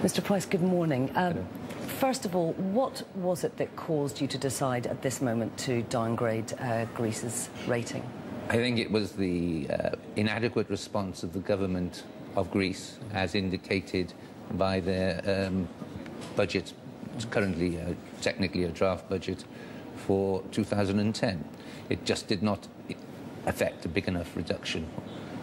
Mr. Pryce, good morning. First of all, what was it that caused you to decide at this moment to downgrade Greece's rating? I think it was the inadequate response of the government of Greece, as indicated by their budget. It's currently technically a draft budget for 2010. It just did not affect a big enough reduction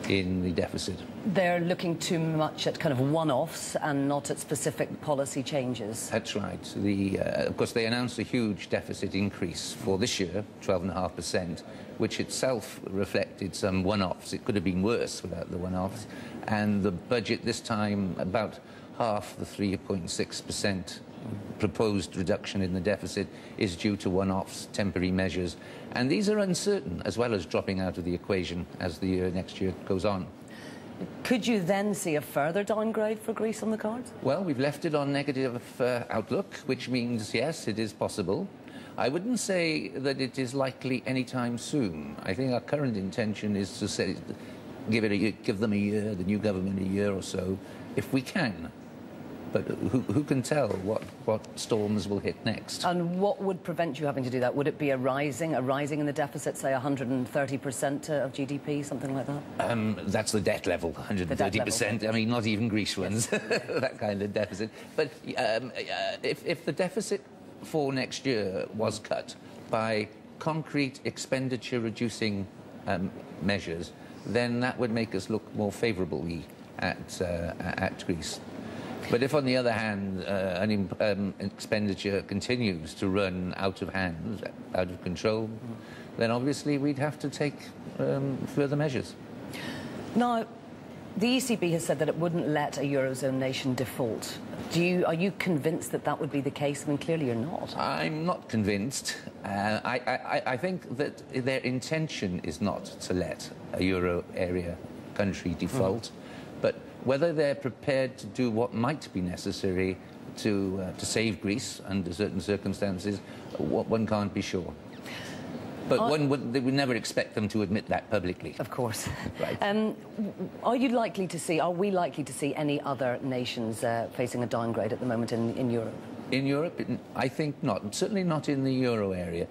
in the deficit. They're looking too much at kind of one-offs and not at specific policy changes. That's right. Of course, they announced a huge deficit increase for this year, 12.5%, which itself reflected some one-offs. It could have been worse without the one-offs. And the budget this time, about half the 3.6% proposed reduction in the deficit is due to one-offs, temporary measures. And these are uncertain, as well as dropping out of the equation as the next year goes on. Could you then see a further downgrade for Greece on the cards? Well, we've left it on negative outlook, which means, yes, it is possible. I wouldn't say that it is likely anytime soon. I think our current intention is to say, give them a year, the new government a year or so, if we can. But who can tell what storms will hit next? And what would prevent you having to do that? Would it be a rising in the deficit, say 130% of GDP, something like that? That's the debt level, 130%. I mean, not even Greece runs that kind of deficit. But if the deficit for next year was cut by concrete expenditure-reducing measures, then that would make us look more favourably at Greece. But if, on the other hand, expenditure continues to run out of hand, out of control, then obviously we'd have to take further measures. Now, the ECB has said that it wouldn't let a Eurozone nation default. Are you convinced that that would be the case? I mean, clearly you're not. I'm not convinced. I think that their intention is not to let a Euro area country default, but whether they're prepared to do what might be necessary to save Greece under certain circumstances, one can't be sure. But they would never expect them to admit that publicly. Of course. Right. Are we likely to see any other nations facing a downgrade at the moment in Europe? In Europe, I think not. Certainly not in the euro area.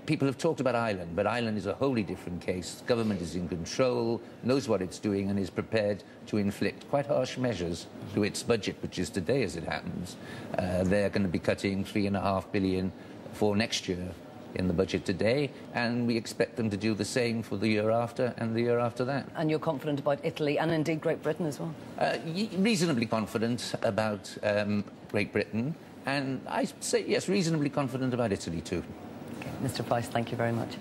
People have talked about Ireland, but Ireland is a wholly different case. The government is in control, knows what it's doing, and is prepared to inflict quite harsh measures to its budget, which is today, as it happens. They're going to be cutting £3.5 billion for next year in the budget today, and we expect them to do the same for the year after and the year after that. And you're confident about Italy and indeed Great Britain as well? Reasonably confident about Great Britain, and I say, yes, reasonably confident about Italy too. Okay. Mr. Pryce, thank you very much.